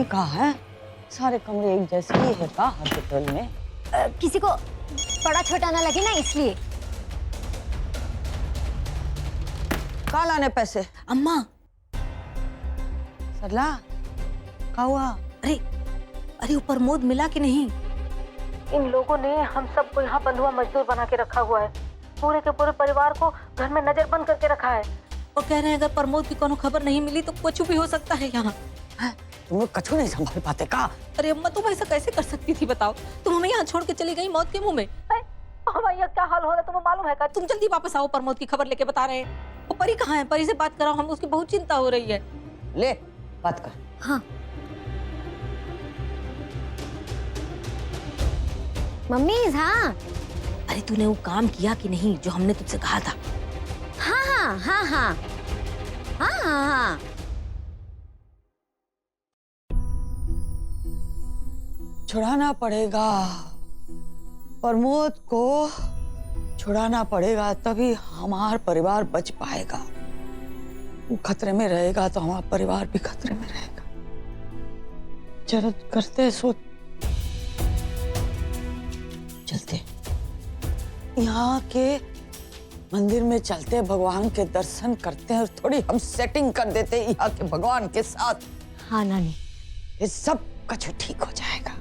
का है? सारे कमरे एक जैसे ही है का हॉस्पिटल में? किसी को बड़ा छोटा ना लगे ना, इसलिए। कहाँ लाने पैसे? अम्मा। सरला, क्या हुआ? अरे अरे, वो प्रमोद मिला कि नहीं? इन लोगों ने हम सबको यहाँ बंधुआ मजदूर बना के रखा हुआ है। पूरे के पूरे परिवार को घर में नजरबंद करके रखा है। और कह रहे हैं अगर प्रमोद की कोनो खबर नहीं मिली तो कुछ भी हो सकता है यहाँ। तुम लोग कछु नहीं संभाल पाते का? अरे अम्मा, तुम ऐसा कैसे कर सकती थी बताओ? तुम हमें यहाँ छोड़ के चली गई मौत के मुंह में। हमारा क्या हाल हो रहा है तुम्हें मालूम है? तुम जल्दी वापस आओ, प्रमोद की खबर लेके बता रहे हैं। वो परी कहाँ है? परी से बात कराओ, हमें उसकी बहुत चिंता हो रही है। ले बात कर। हाँ मम्मी। हाँ अरे तूने वो काम किया कि नहीं जो हमने तुझसे कहा था? हाँ हाँ हाँ हाँ हाँ हाँ हाँ। छुड़ाना पड़ेगा प्रमोद को, छुड़ाना पड़ेगा तभी हमारा परिवार बच पाएगा। वो खतरे में रहेगा तो हमारा परिवार भी खतरे में रहेगा। चलो करते सो चलते, यहाँ के मंदिर में चलते, भगवान के दर्शन करते हैं और थोड़ी हम सेटिंग कर देते यहाँ के भगवान के साथ। हाँ नानी, ये सब कुछ ठीक हो जाएगा।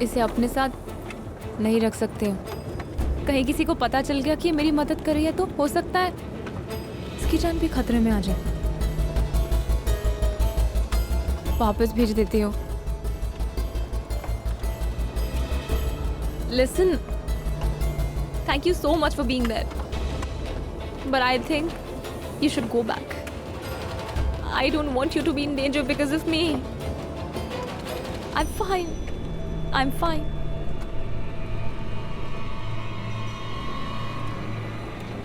इसे अपने साथ नहीं रख सकते हो। कहीं किसी को पता चल गया कि ये मेरी मदद कर रही है तो हो सकता है इसकी जान भी खतरे में आ जाए। वापस भेज देती हो। Listen, thank you so much for being there, but I think you should go back. I don't want you to be in danger because of me. I'm fine. I'm fine.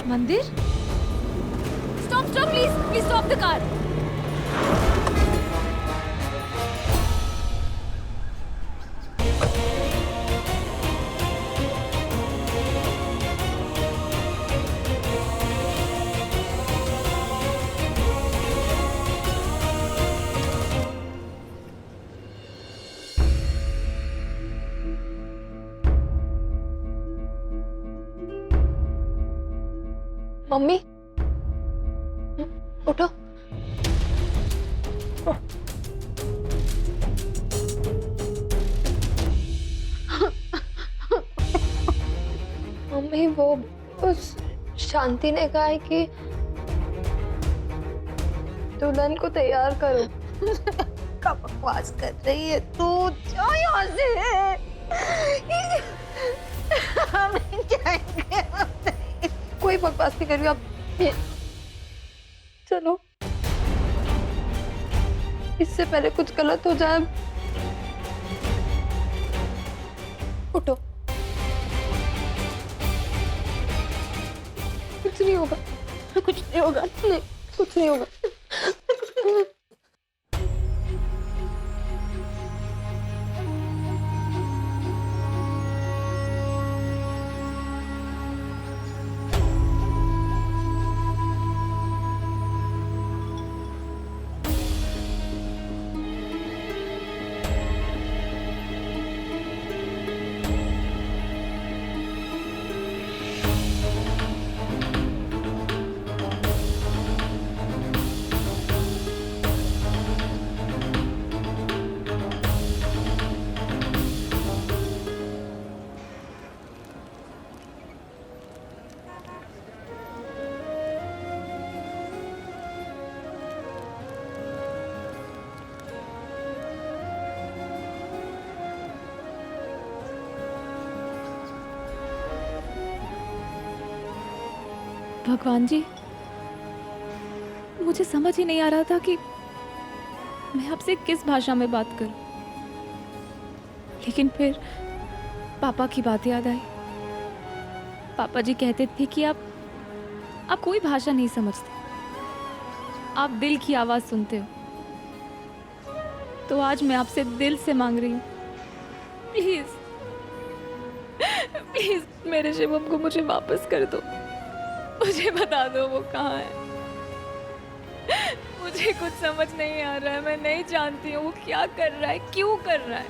Mandir? Stop, stop, please. Please stop the car. Mummy उठो। Mummy वो उस शांति ने कहा है कि दुल्हन को तैयार करो। क्या बकवास कर रही है तू? जाओ यहाँ से। हम नहीं जाएंगे। कोई बकवास नहीं कर रही आप। चलो, इससे पहले कुछ गलत हो जाए। उठो। कुछ नहीं होगा, कुछ नहीं होगा। नहीं, कुछ नहीं होगा। भगवान जी, मुझे समझ ही नहीं आ रहा था कि मैं आपसे किस भाषा में बात करूं। लेकिन फिर पापा की बात याद आई। पापा जी कहते थे कि आप कोई भाषा नहीं समझते, आप दिल की आवाज सुनते हो। तो आज मैं आपसे दिल से मांग रही हूँ, प्लीज प्लीज मेरे शिवम को मुझे वापस कर दो। मुझे बता दो वो कहाँ है। मुझे कुछ समझ नहीं आ रहा है, मैं नहीं जानती हूँ वो क्या कर रहा है, क्यों कर रहा है,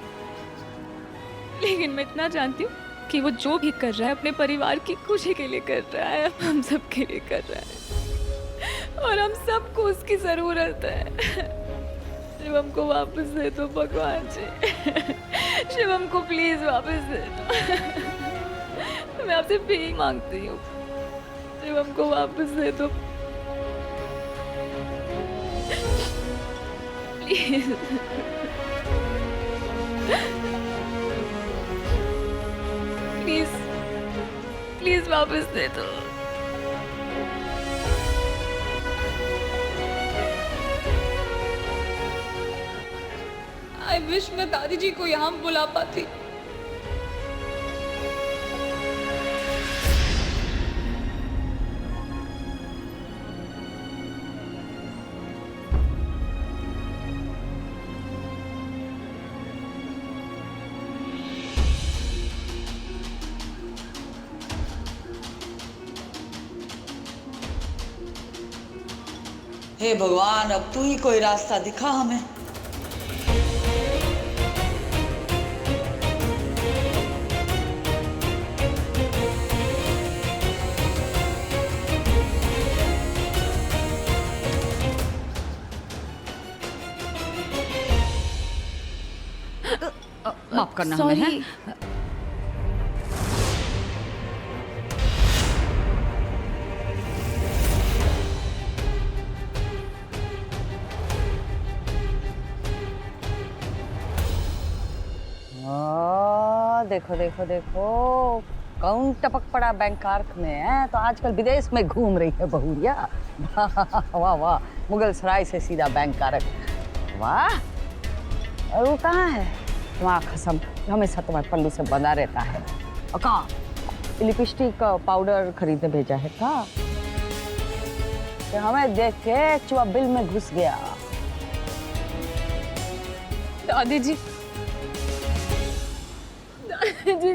लेकिन मैं इतना जानती हूँ कि वो जो भी कर रहा है अपने परिवार की खुशी के लिए कर रहा है, हम सब के लिए कर रहा है और हम सबको उसकी जरूरत है। शिवम को वापस दे दो भगवान जी, शिवम को प्लीज वापस दे दो। मैं आपसे भीख मांगती हूँ, शिवम को वापस दे दो प्लीज। प्लीज प्लीज वापस दे दो। आई विश मैं दादी जी को यहाँ बुला पाती। हे भगवान, अब तू ही कोई रास्ता दिखा हमें। माफ करना हमें, है? देखो देखो देखो, कौन टपक पड़ा बैंक कार्क में है, तो आजकल विदेश में घूम रही है बहुरिया। वाह वाह, मुगल सराय से सीधा बैंक कार्क, वाह। और वो कहाँ है तुम्हारा खसम, हमेशा तुम्हारे पल्लू से बंधा रहता है। और कहाँ लिपस्टिक पाउडर खरीदने भेजा है का? तो हमें देख के चुआ बिल में घुस गया। दादी जी, जी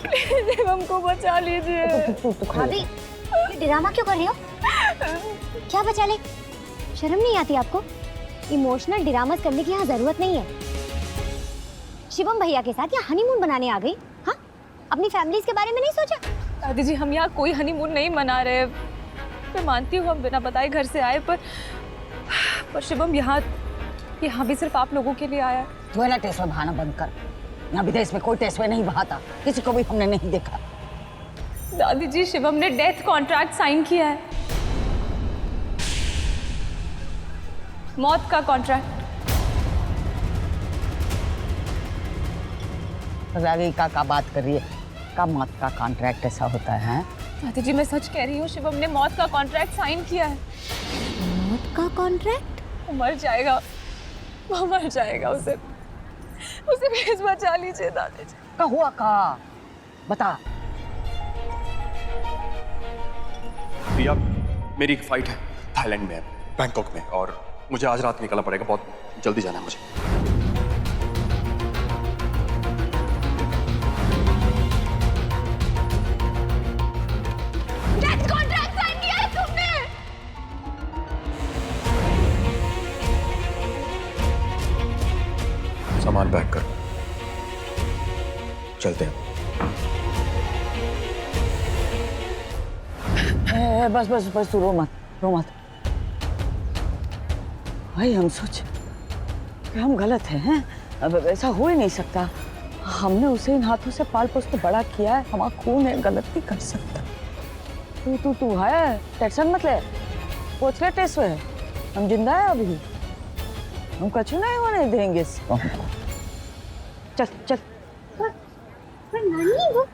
प्लीज हमको बचा लीजिए। भाभी, ये ड्रामा क्यों कर रही हो? क्या बचा ले? शर्म नहीं आती आपको? इमोशनल ड्रामास करने की यहाँ जरूरत नहीं है। शिवम भैया के साथ यहाँ हनीमून बनाने आ गई? हाँ, अपनी फैमिलीज के बारे में नहीं सोचा? दादी जी, हम यहाँ कोई हनीमून नहीं मना रहे। मैं मानती हूँ हम बिना बताए घर से आए, पर शिवम यहाँ भी सिर्फ आप लोगों के लिए आया है। तू है ना टेस्ट में बहाना बंद कर। यहाँ विदेश में कोई टेस्ट में नहीं बहाता, किसी को भी हमने नहीं देखा। दादी जी, शिवम ने डेथ कॉन्ट्रैक्ट साइन किया है, मौत का कॉन्ट्रैक्ट। रागी का बात कर रही है, का मौत का कॉन्ट्रैक्ट ऐसा होता है? दादी जी, मैं सच कह रही हूँ, शिवम ने मौत का कॉन्ट्रैक्ट साइन किया है। मौत का कॉन्ट्रैक्ट? वो मर जाएगा, वो मर जाएगा। उसे प्लीज बचा लीजिए दादी जी। का हुआ का बता। प्रिया, मेरी एक फ्लाइट है थाईलैंड में, बैंकॉक में, और मुझे आज रात निकलना पड़ेगा, बहुत जल्दी जाना है मुझे। डेथ कॉन्ट्रैक्ट साइन किया है तुमने? सामान पैक कर, चलते हैं। बस बस बस, तू रो मत, रो मत भाई। हम सोच कि हम गलत हैं। अब ऐसा हो ही नहीं सकता। हमने उसे इन हाथों से पाल पोस के बड़ा किया है, हमारा खून है, गलत नहीं कर सकता। तू है, टेंशन मत ले, पूछ ले टेस्ट में, हम जिंदा है अभी, हम कछु नहीं होने देंगे इसको। चल चल। पर नानी वो,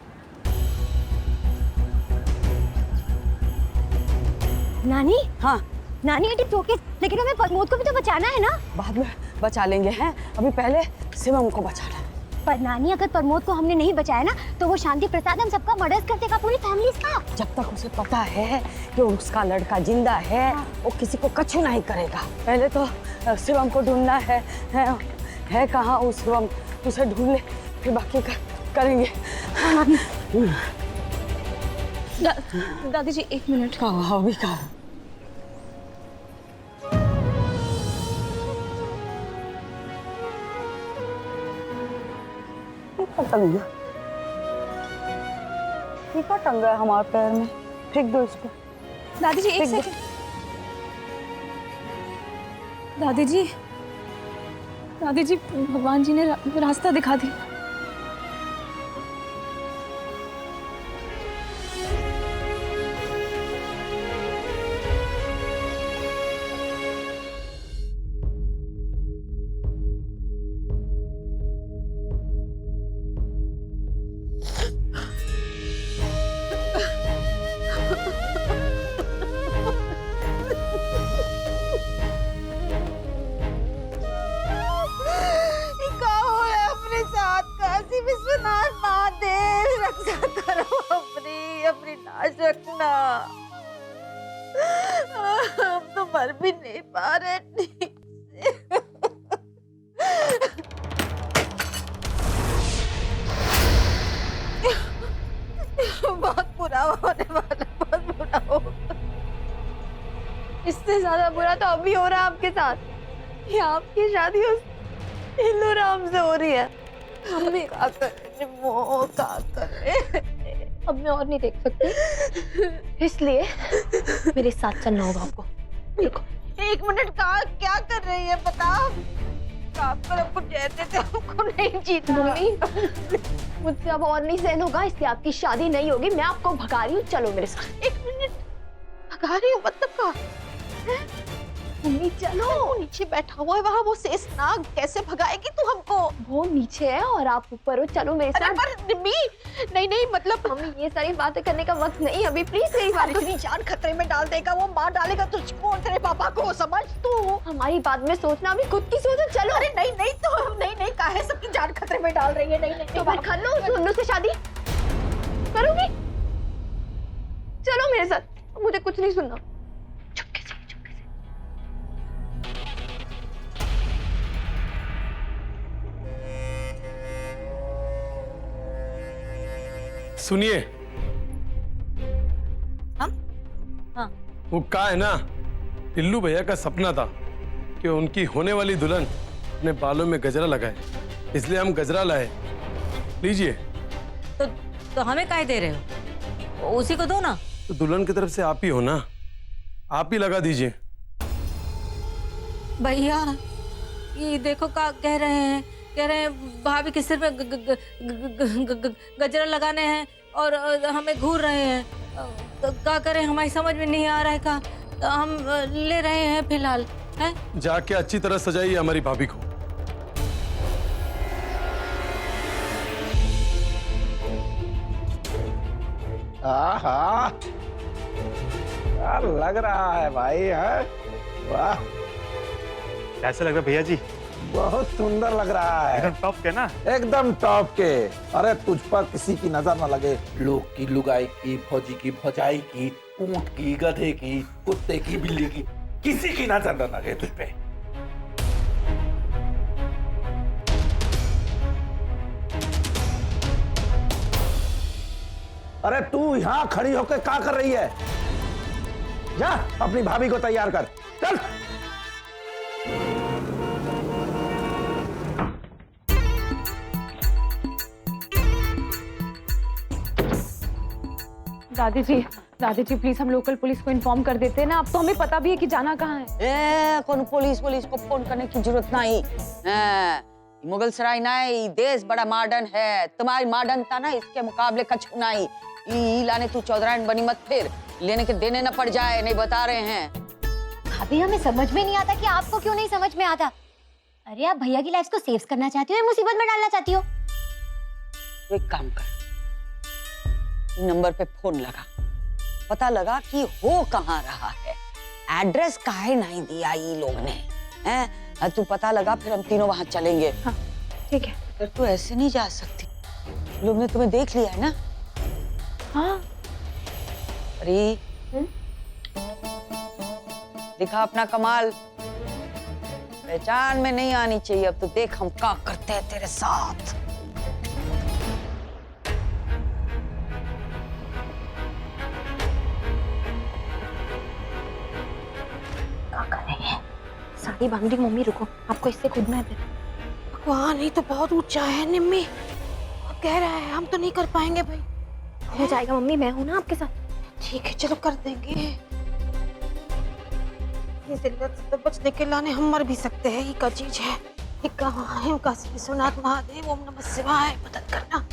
नानी? हाँ नानी इट इज ओके, लेकिन हमें प्रमोद को भी तो बचाना है ना। बाद में बचा लेंगे हैं, अभी पहले शिवम को बचाना है। पर नानी, अगर प्रमोद को हमने नहीं बचाया ना तो वो शांति प्रसाद हम सबका मर्डर कर देगा, पूरी फैमिली का। जब तक उसे पता है कि उसका लड़का जिंदा है, वो किसी को कछु नहीं करेगा। पहले तो शिवम को ढूंढना है कहाँ वो शिवम, उसे ढूंढ ले, फिर बाकी करेंगे। दादी जी 1 मिनट। कहाँ अभी कहाँ? टंगा, क्या टंगा है हमारे पैर में? फेंक दो इसको। दादी जी 1 सेकंड। दादी जी भगवान जी ने रास्ता दिखा दिया। रखना, हम तो मर भी नहीं पा रहे ठीक से। बहुत बुरा होने वाला, बहुत बुरा होगा। इससे ज्यादा बुरा तो अभी हो रहा है आपके साथ। ये आपकी शादी उस हिंदू राम से हो रही है। मम्मी क्या करे, वो क्या करे। अब मैं और नहीं देख सकती, इसलिए मेरे साथ चलना होगा आपको। देखो 1 मिनट का क्या कर रही है बता। आप हमको कहते थे हमको नहीं जीना। मम्मी मुझसे अब और नहीं सहन होगा, इसलिए आपकी शादी नहीं होगी। मैं आपको भगा रही हूँ, चलो मेरे साथ। 1 मिनट भगा रही हूँ मतलब का? मम्मी चलो। वो नीचे बैठा हुआ है वहाँ, वो शेषनाग, कैसे भगाएगी तू हमको? वो नीचे है और आप ऊपर हो, चलो मेरे अरे साथ। पर निम्मी, नहीं मतलब मम्मी ये सारी बातें करने का वक्त नहीं अभी, प्लीज मेरी बात सुनिए। अपनी जान खतरे में डाल देगा वो, मार डालेगा तुझको और तेरे पापा को, समझ तू। हमारी बात में सोचना, अभी खुद की सोचो। चलो। अरे नहीं तो नहीं काहे सबकी जान खतरे में डाल रही है। नहीं तो फिर कर लो सुन्नू से शादी करोगी। चलो मेरे साथ, मुझे कुछ नहीं सुनना। चुपके से। सुनिए, हम? हाँ। वो का है ना, टिल्लू भैया का सपना था कि उनकी होने वाली दुल्हन अपने बालों में गजरा लगाए, इसलिए हम गजरा लाए। लीजिए। तो हमें काहे दे रहे हो? उसी को दो ना। तो दुल्हन की तरफ से आप ही हो ना, आप ही लगा दीजिए। भैया ये देखो क्या कह रहे हैं भाभी के सिर में गजरा लगाने हैं और हमें घूर रहे हैं। क्या करें, हमारी समझ में नहीं आ रहा है का। हम ले रहे हैं फिलहाल। हैं? जाके अच्छी तरह सजाइए हमारी भाभी को। आहा, क्या लग रहा है भाई, है? वाह, कैसे लग रहा है भैया जी? बहुत सुंदर लग रहा है। एकदम टॉप के ना? एकदम टॉप के। अरे तुझ पर किसी की नजर न लगे। लोग की लुगाई की, फौजी की भौजाई की, ऊंट की, गधे की, कुत्ते की, बिल्ली की, किसी की नजर न लगे तुझ पे। अरे तू यहाँ खड़ी होकर क्या कर रही है? जा अपनी भाभी को तैयार कर, चल। दादी जी प्लीज हम लोकल पुलिस को इन्फॉर्म कर देते हैं ना। अब तो हमें पता भी है कि जाना कहाँ है। कौन पुलिस को फोन करने की जरूरत नहीं। मुगल सराय नहीं, देश बड़ा मॉडर्न है। तुम्हारी मॉडर्नता ना इसके मुकाबले कछ नहीं। लाने तू चौधराइन बनी मत, फिर लेने के देने न पड़ जाए, नहीं बता रहे हैं। भाभी हमें समझ में नहीं आता कि आपको क्यों नहीं समझ में आता। अरे आप भैया की लाइफ को सेव करना चाहती हो या मुसीबत में डालना चाहती हो? एक काम कर, नंबर पे फोन लगा, पता लगा कि हो कहाँ रहा है। एड्रेस काहे नहीं दिया ये लोग ने, हैं? तू पता लगा, फिर हम तीनों वहां चलेंगे। हाँ, ठीक है। पर तू ऐसे नहीं जा सकती, लोग ने तुम्हें देख लिया है ना। हाँ। अरे दिखा अपना कमाल, पहचान में नहीं आनी चाहिए। अब तो देख हम क्या करते हैं तेरे साथ। साड़ी बांध रही मम्मी, रुको आपको इससे कूदना है फिर। भगवान, ये तो बहुत ऊंचा है निम्मी। अब कह रहा है हम तो नहीं कर पाएंगे भाई। हो जाएगा मम्मी, मैं हूं ना आपके साथ। ठीक है चलो कर देंगे। ये जिल्लत से तो बचने के लाने हम मर भी सकते हैं, ये का चीज है। हिम काशी विश्वनाथ महादेव, ओम नमः शिवाय, मदद करना।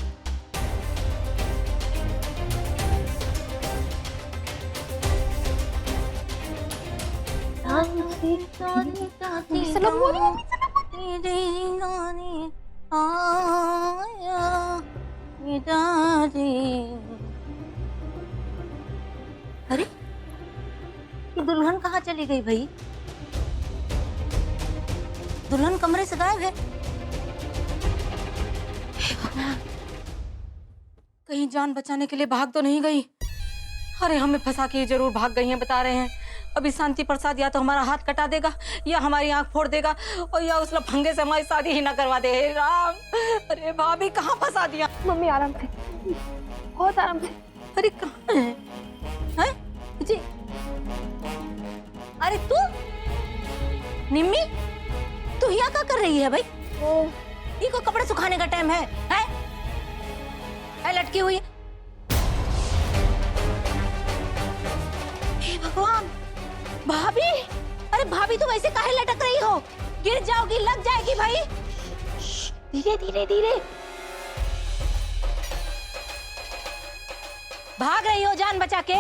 अरे ये दुल्हन कहाँ चली गई भाई? दुल्हन कमरे से गायब है। हे भगवान, कहीं जान बचाने के लिए भाग तो नहीं गई? अरे हमें फंसा के जरूर भाग गई हैं, बता रहे हैं। अभी शांति प्रसाद या तो हमारा हाथ कटा देगा या हमारी आंख फोड़ देगा और या उस लफंगे से हमारी शादी ही ना करवा दे। हे राम, अरे भाभी कहाँ फंसा दिया? मम्मी आराम से, बहुत आराम से। अरे कहाँ है? हैं? जी अरे तू निम्मी, तू यहाँ क्या कर रही है भाई? ये को कपड़े सुखाने का टाइम है? लटकी हुई है। हे भगवान, भाभी, अरे भाभी तुम ऐसे काहे लटक रही हो? गिर जाओगी, लग जाएगी भाई। धीरे धीरे धीरे। भाग रही हो जान बचा के?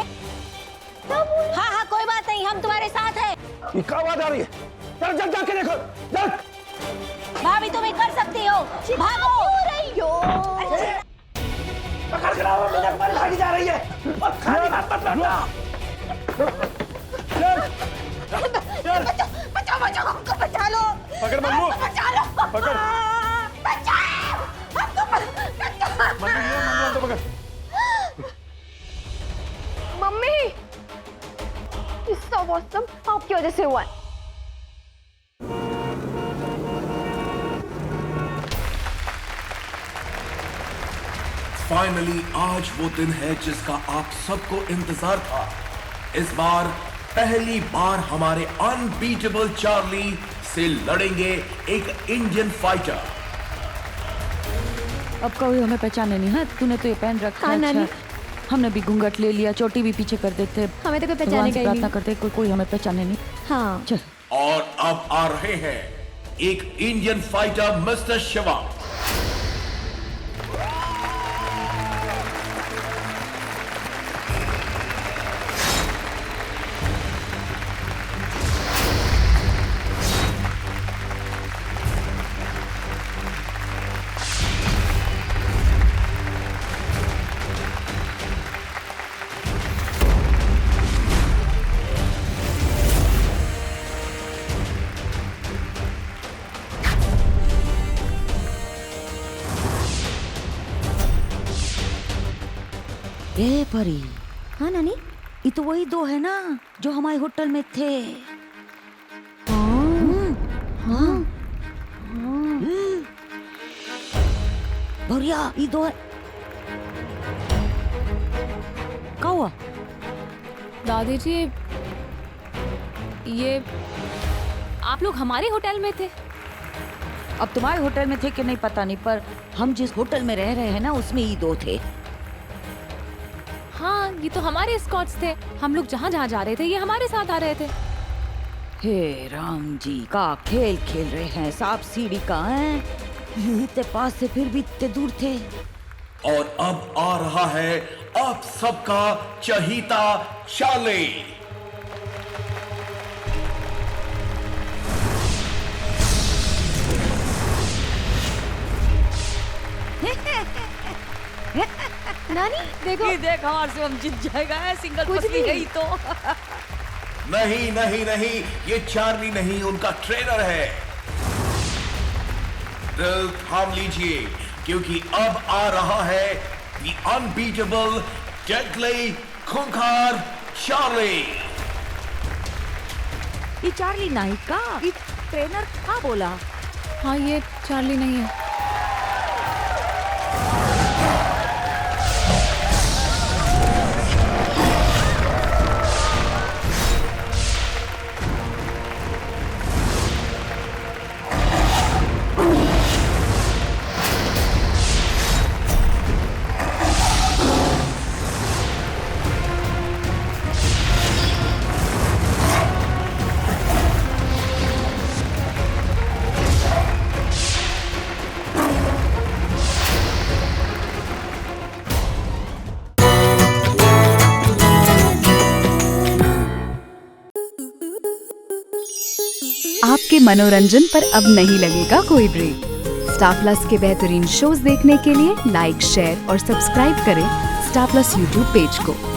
हाँ हाँ कोई बात नहीं, हम तुम्हारे साथ हैं। ये क्या आवाज आ रही है? चल चल जाके देखो, चल। भाभी तुम ही कर सकती हो, भागो। रही हो। पकड़ के लाओ, मेरे तुम्हारी भागी जा रही है। और खाली हाथ मत लौटना। बचाओ बचाओ, हमको बचा लो। पकड़ मन्नू, बचा लो, पकड़। बचाओ हमको, मन्नू तो पकड़। मम्मी, इस सब आपकी वजह से हुआ है। फाइनली आज वो दिन है जिसका आप सबको इंतजार था। इस बार पहली बार हमारे अनबीटेबल चार्ली से लड़ेंगे एक इंडियन फाइटर। अब कोई हमें पहचाने नहीं है। तूने तो ये पहन रखा है। नानी। हमने भी घूंघट ले लिया, चोटी भी पीछे कर देते। हमें तो कोई भगवान पहचाने से का प्रार्थना नहीं। करते कोई हमें पहचाने नहीं। हाँ चल। और अब आ रहे हैं एक इंडियन फाइटर मिस्टर शिवा। ए परी, हाँ नानी। ये तो वही दो है ना जो हमारे होटल में थे। हाँ भैया ये दो है। क्या हुआ? दादी जी, ये आप लोग हमारे होटल में थे? अब तुम्हारे होटल में थे कि नहीं पता नहीं, पर हम जिस होटल में रह रहे हैं ना उसमें ये दो थे। हाँ, ये तो हमारे स्कॉट्स थे। हम लोग जहाँ जहाँ जा रहे थे ये हमारे साथ आ रहे थे। हे राम जी, का खेल खेल रहे हैं। सांप सीढ़ी का है, इतने पास से फिर भी इतने दूर थे। और अब आ रहा है आप सबका चहीता चार्ली। नानी देखो, ये देख हमारे से हम जीत जाएगा। है सिंगल पसली है ही तो। नहीं नहीं नहीं, ये चार्ली नहीं, उनका ट्रेनर है। दिल थाम लीजिए क्योंकि अब आ रहा है द अनबीटेबल डेडली खूंखार चार्ली। ये चार्ली नहीं का, ये ट्रेनर का बोला। हाँ, ये चार्ली नहीं है। आपके मनोरंजन पर अब नहीं लगेगा कोई ब्रेक। स्टार प्लस के बेहतरीन शोज देखने के लिए लाइक, शेयर और सब्सक्राइब करें स्टार प्लस यूट्यूब पेज को।